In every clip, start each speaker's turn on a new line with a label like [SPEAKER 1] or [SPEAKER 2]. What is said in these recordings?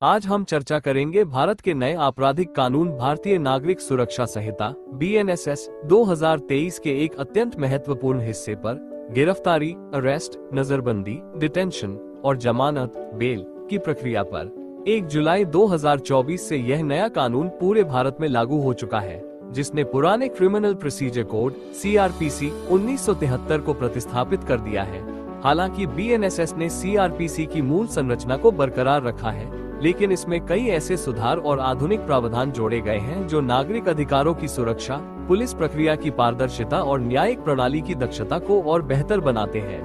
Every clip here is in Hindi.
[SPEAKER 1] आज हम चर्चा करेंगे भारत के नए आपराधिक कानून भारतीय नागरिक सुरक्षा संहिता BNSS 2023 के एक अत्यंत महत्वपूर्ण हिस्से पर गिरफ्तारी, अरेस्ट, नजरबंदी, डिटेंशन और जमानत, बेल की प्रक्रिया पर। 1 जुलाई 2024 से यह नया कानून पूरे भारत में लागू हो चुका है, जिसने पुराने क्रिमिनल प्रोसीजर कोड CRPC 1973 को प्रतिस्थापित कर दिया है। हालांकि BNSS ने CRPC की मूल संरचना को बरकरार रखा है, लेकिन इसमें कई ऐसे सुधार और आधुनिक प्रावधान जोड़े गए हैं जो नागरिक अधिकारों की सुरक्षा, पुलिस प्रक्रिया की पारदर्शिता और न्यायिक प्रणाली की दक्षता को और बेहतर बनाते हैं।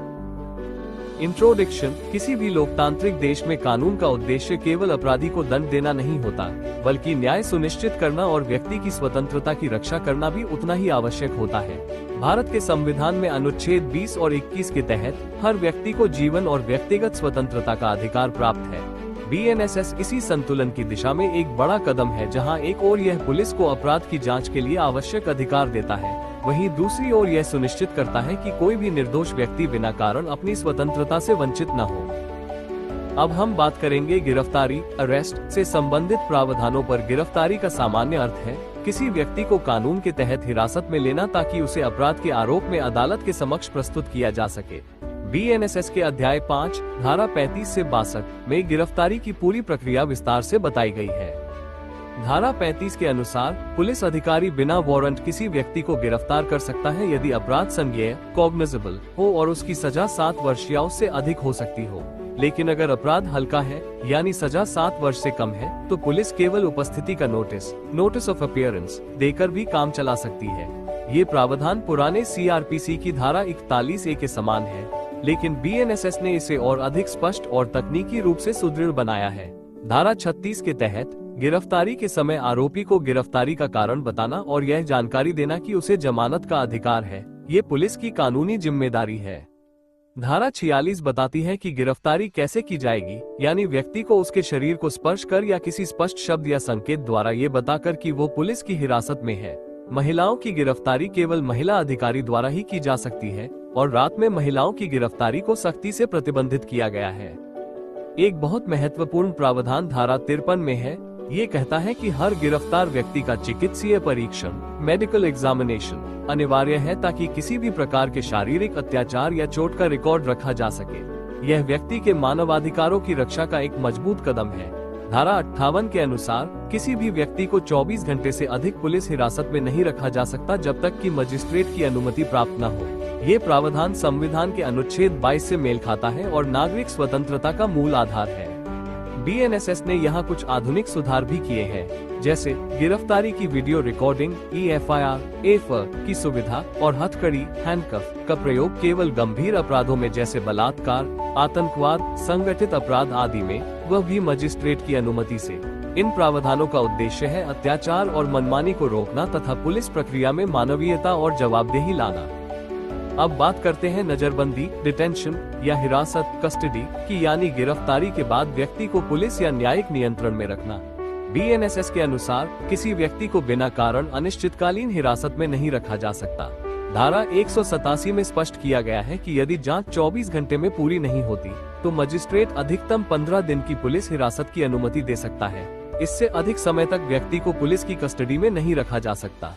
[SPEAKER 1] इंट्रोडक्शन। किसी भी लोकतांत्रिक देश में कानून का उद्देश्य केवल अपराधी को दंड देना नहीं होता, बल्कि न्याय सुनिश्चित करना और व्यक्ति की स्वतंत्रता की रक्षा करना भी उतना ही आवश्यक होता है। भारत के संविधान में अनुच्छेद 20 और 21 के तहत हर व्यक्ति को जीवन और व्यक्तिगत स्वतंत्रता का अधिकार प्राप्त है। BNSS इसी संतुलन की दिशा में एक बड़ा कदम है, जहां एक ओर यह पुलिस को अपराध की जांच के लिए आवश्यक अधिकार देता है, वहीं दूसरी ओर यह सुनिश्चित करता है कि कोई भी निर्दोष व्यक्ति बिना कारण अपनी स्वतंत्रता से वंचित न हो। अब हम बात करेंगे गिरफ्तारी, अरेस्ट से संबंधित प्रावधानों पर। गिरफ्तारी का सामान्य अर्थ है किसी व्यक्ति को कानून के तहत हिरासत में लेना ताकि उसे अपराध के आरोप में अदालत के समक्ष प्रस्तुत किया जा सके। BNSS के अध्याय 5 धारा 35 से 62 में गिरफ्तारी की पूरी प्रक्रिया विस्तार से बताई गई है। धारा 35 के अनुसार पुलिस अधिकारी बिना वारंट किसी व्यक्ति को गिरफ्तार कर सकता है यदि अपराध संज्ञेय कॉग्निजेबल हो और उसकी सजा 7 वर्ष या उससे अधिक हो सकती हो। लेकिन अगर अपराध हल्का है यानी सजा 7 वर्ष से कम है, तो पुलिस केवल उपस्थिति का नोटिस ऑफ अपीयरेंस देकर भी काम चला सकती है। ये प्रावधान पुराने CRPC की धारा 41A के समान है, लेकिन BNSS ने इसे और अधिक स्पष्ट और तकनीकी रूप से सुदृढ़ बनाया है। धारा 36 के तहत गिरफ्तारी के समय आरोपी को गिरफ्तारी का कारण बताना और यह जानकारी देना कि उसे जमानत का अधिकार है, ये पुलिस की कानूनी जिम्मेदारी है। धारा 46 बताती है कि गिरफ्तारी कैसे की जाएगी, यानी व्यक्ति को उसके शरीर को स्पर्श कर या किसी स्पष्ट शब्द या संकेत द्वारा ये बताकर कि वो पुलिस की हिरासत में है। महिलाओं की गिरफ्तारी केवल महिला अधिकारी द्वारा ही की जा सकती है और रात में महिलाओं की गिरफ्तारी को सख्ती से प्रतिबंधित किया गया है। एक बहुत महत्वपूर्ण प्रावधान धारा 53 में है। ये कहता है कि हर गिरफ्तार व्यक्ति का चिकित्सीय परीक्षण मेडिकल एग्जामिनेशन अनिवार्य है ताकि किसी भी प्रकार के शारीरिक अत्याचार या चोट का रिकॉर्ड रखा जा सके। यह व्यक्ति के मानवाधिकारों की रक्षा का एक मजबूत कदम है। धारा 58 के अनुसार किसी भी व्यक्ति को 24 घंटे से अधिक पुलिस हिरासत में नहीं रखा जा सकता जब तक कि मजिस्ट्रेट की अनुमति प्राप्त न हो। ये प्रावधान संविधान के अनुच्छेद 22 से मेल खाता है और नागरिक स्वतंत्रता का मूल आधार है। BNSS ने यहाँ कुछ आधुनिक सुधार भी किए हैं, जैसे गिरफ्तारी की वीडियो रिकॉर्डिंग, EFIR की सुविधा और हथकड़ी हैंडकफ का प्रयोग केवल गंभीर अपराधों में जैसे बलात्कार, आतंकवाद, संगठित अपराध आदि में, वह भी मजिस्ट्रेट की अनुमति से। इन प्रावधानों का उद्देश्य है अत्याचार और मनमानी को रोकना तथा पुलिस प्रक्रिया में मानवीयता और जवाबदेही लाना। अब बात करते हैं नजरबंदी, डिटेंशन या हिरासत, कस्टडी की, यानी गिरफ्तारी के बाद व्यक्ति को पुलिस या न्यायिक नियंत्रण में रखना। BNSS के अनुसार किसी व्यक्ति को बिना कारण अनिश्चितकालीन हिरासत में नहीं रखा जा सकता। धारा 187 में स्पष्ट किया गया है कि यदि जांच 24 घंटे में पूरी नहीं होती, तो मजिस्ट्रेट अधिकतम 15 दिन की पुलिस हिरासत की अनुमति दे सकता है। इससे अधिक समय तक व्यक्ति को पुलिस की कस्टडी में नहीं रखा जा सकता।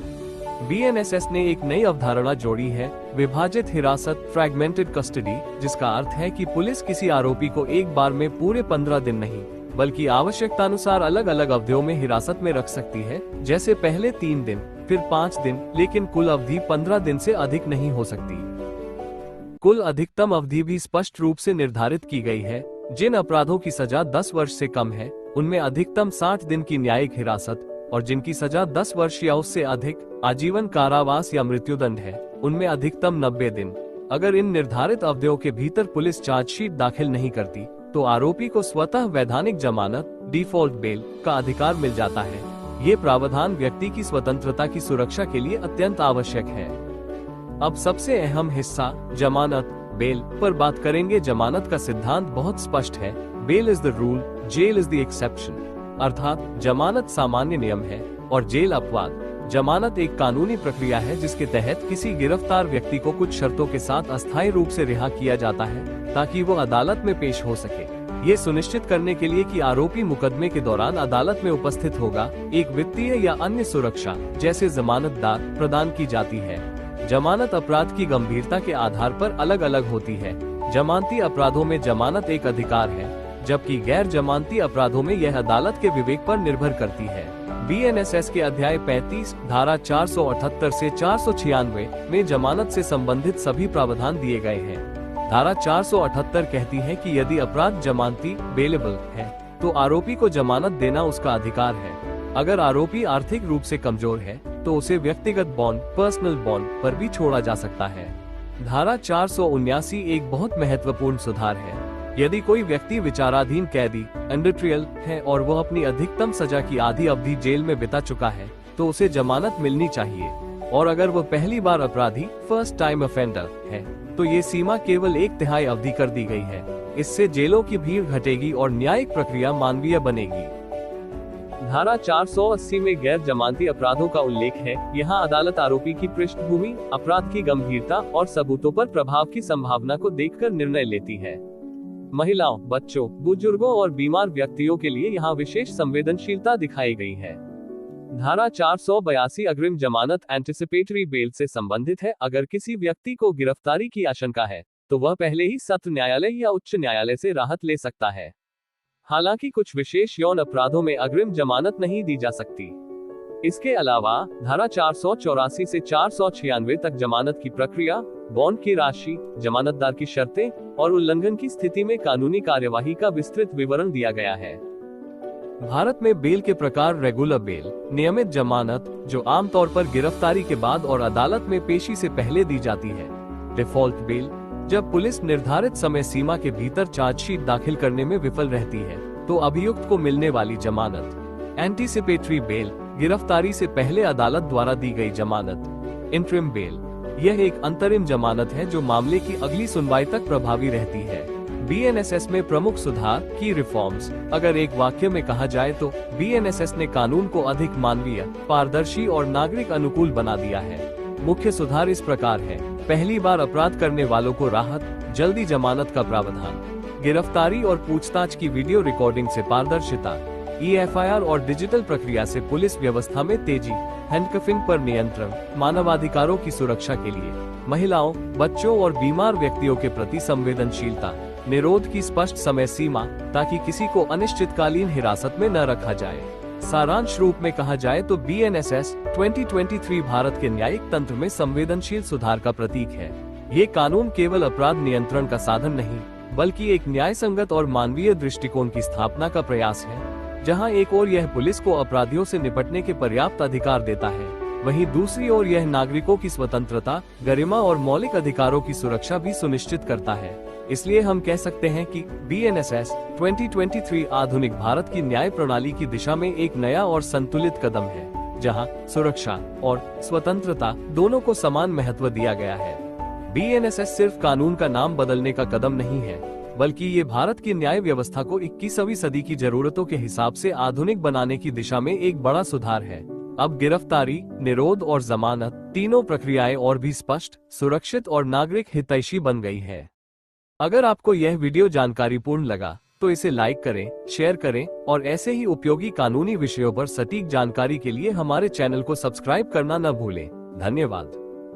[SPEAKER 1] BNSS ने एक नई अवधारणा जोड़ी है, विभाजित हिरासत फ्रैगमेंटेड कस्टडी, जिसका अर्थ है कि पुलिस किसी आरोपी को एक बार में पूरे 15 दिन नहीं, बल्कि आवश्यकतानुसार अलग अलग अवधियों में हिरासत में रख सकती है, जैसे पहले 3 दिन, फिर 5 दिन, लेकिन कुल अवधि 15 दिन से अधिक नहीं हो सकती। कुल अधिकतम अवधि भी स्पष्ट रूप से निर्धारित की गई है। जिन अपराधों की सजा 10 वर्ष से कम है, उनमें अधिकतम 60 दिन की न्यायिक हिरासत, और जिनकी सजा 10 वर्ष या उससे अधिक आजीवन कारावास या मृत्युदंड है, उनमें अधिकतम 90 दिन। अगर इन निर्धारित अवधियों के भीतर पुलिस चार्जशीट दाखिल नहीं करती, तो आरोपी को स्वतः वैधानिक जमानत डिफॉल्ट बेल का अधिकार मिल जाता है। ये प्रावधान व्यक्ति की स्वतंत्रता की सुरक्षा के लिए अत्यंत आवश्यक है। अब सबसे अहम हिस्सा जमानत, बेल पर बात करेंगे। जमानत का सिद्धांत बहुत स्पष्ट है। Bail is the rule, jail is the exception. अर्थात जमानत सामान्य नियम है और जेल अपवाद। जमानत एक कानूनी प्रक्रिया है जिसके तहत किसी गिरफ्तार व्यक्ति को कुछ शर्तों के साथ अस्थायी रूप से रिहा किया जाता है ताकि वो अदालत में पेश हो सके। ये सुनिश्चित करने के लिए कि आरोपी मुकदमे के दौरान अदालत में उपस्थित होगा, एक वित्तीय या अन्य सुरक्षा जैसे जमानतदार प्रदान की जाती है। जमानत अपराध की गंभीरता के आधार पर अलग अलग होती है। जमानती अपराधों में जमानत एक अधिकार है, जबकि गैर जमानती अपराधों में यह अदालत के विवेक पर निर्भर करती है। BNSS के अध्याय 35 धारा 478 से 496 में जमानत से संबंधित सभी प्रावधान दिए गए हैं। धारा 478 कहती है कि यदि अपराध जमानती बेलेबल है तो आरोपी को जमानत देना उसका अधिकार है। अगर आरोपी आर्थिक रूप से कमजोर है तो उसे व्यक्तिगत बॉन्ड पर्सनल बॉन्ड पर भी छोड़ा जा सकता है। धारा 479 एक बहुत महत्वपूर्ण सुधार है। यदि कोई व्यक्ति विचाराधीन कैदी इंडस्ट्रियल है और वह अपनी अधिकतम सजा की आधी अवधि जेल में बिता चुका है तो उसे जमानत मिलनी चाहिए, और अगर वह पहली बार अपराधी फर्स्ट टाइम ऑफेंडर है तो ये सीमा केवल 1/3 अवधि कर दी गई है। इससे जेलों की भीड़ घटेगी और न्यायिक प्रक्रिया मानवीय बनेगी। धारा 480 में गैर जमानती अपराधों का उल्लेख है। यहाँ अदालत आरोपी की पृष्ठभूमि, अपराध की गंभीरता और सबूतों पर प्रभाव की संभावना को देखकर निर्णय लेती है। महिलाओं, बच्चों, बुजुर्गों और बीमार व्यक्तियों के लिए यहाँ विशेष संवेदनशीलता दिखाई गई है। धारा 482 अग्रिम जमानत एंटिसिपेटरी बेल से संबंधित है। अगर किसी व्यक्ति को गिरफ्तारी की आशंका है तो वह पहले ही सत्र न्यायालय या उच्च न्यायालय से राहत ले सकता है। हालांकि कुछ विशेष यौन अपराधों में अग्रिम जमानत नहीं दी जा सकती। इसके अलावा धारा 484 से 496 तक जमानत की प्रक्रिया, बॉन्ड की राशि, जमानतदार की शर्तें और उल्लंघन की स्थिति में कानूनी कार्यवाही का विस्तृत विवरण दिया गया है। भारत में बेल के प्रकार रेगुलर बेल, नियमित जमानत जो आमतौर पर गिरफ्तारी के बाद और अदालत में पेशी से पहले दी जाती है, डिफॉल्ट बेल जब पुलिस निर्धारित समय सीमा के भीतर चार्जशीट दाखिल करने में विफल रहती है तो अभियुक्त को मिलने वाली जमानत, एंटीसिपेटरी बेल गिरफ्तारी से पहले अदालत द्वारा दी गई जमानत, इंटरिम बेल यह एक अंतरिम जमानत है जो मामले की अगली सुनवाई तक प्रभावी रहती है। BNSS में प्रमुख सुधार की रिफॉर्म्स अगर एक वाक्य में कहा जाए तो BNSS ने कानून को अधिक मानवीय, पारदर्शी और नागरिक अनुकूल बना दिया है। मुख्य सुधार इस प्रकार है। पहली बार अपराध करने वालों को राहत, जल्दी जमानत का प्रावधान, गिरफ्तारी और पूछताछ की वीडियो रिकॉर्डिंग से पारदर्शिता, EFIR और डिजिटल प्रक्रिया से पुलिस व्यवस्था में तेजी, हैंडकफिंग पर नियंत्रण, मानवाधिकारों की सुरक्षा के लिए महिलाओं, बच्चों और बीमार व्यक्तियों के प्रति संवेदनशीलता, निरोध की स्पष्ट समय सीमा ताकि किसी को अनिश्चितकालीन हिरासत में न रखा जाए। सारांश रूप में कहा जाए तो BNSS 2023 भारत के न्यायिक तंत्र में संवेदनशील सुधार का प्रतीक है। ये कानून केवल अपराध नियंत्रण का साधन नहीं, बल्कि एक न्यायसंगत और मानवीय दृष्टिकोण की स्थापना का प्रयास है, जहां एक ओर यह पुलिस को अपराधियों से निपटने के पर्याप्त अधिकार देता है, वहीं दूसरी ओर यह नागरिकों की स्वतंत्रता, गरिमा और मौलिक अधिकारों की सुरक्षा भी सुनिश्चित करता है। इसलिए हम कह सकते हैं कि BNSS 2023 आधुनिक भारत की न्याय प्रणाली की दिशा में एक नया और संतुलित कदम है, जहां सुरक्षा और स्वतंत्रता दोनों को समान महत्व दिया गया है। BNSS सिर्फ कानून का नाम बदलने का कदम नहीं है, बल्कि ये भारत की न्याय व्यवस्था को 21वीं सदी की जरूरतों के हिसाब से आधुनिक बनाने की दिशा में एक बड़ा सुधार है। अब गिरफ्तारी, निरोध और जमानत तीनों प्रक्रियाएं और भी स्पष्ट, सुरक्षित और नागरिक हितैषी बन गई है। अगर आपको यह वीडियो जानकारीपूर्ण लगा तो इसे लाइक करें, शेयर करें और ऐसे ही उपयोगी कानूनी विषयों पर सटीक जानकारी के लिए हमारे चैनल को सब्सक्राइब करना न भूलें। धन्यवाद।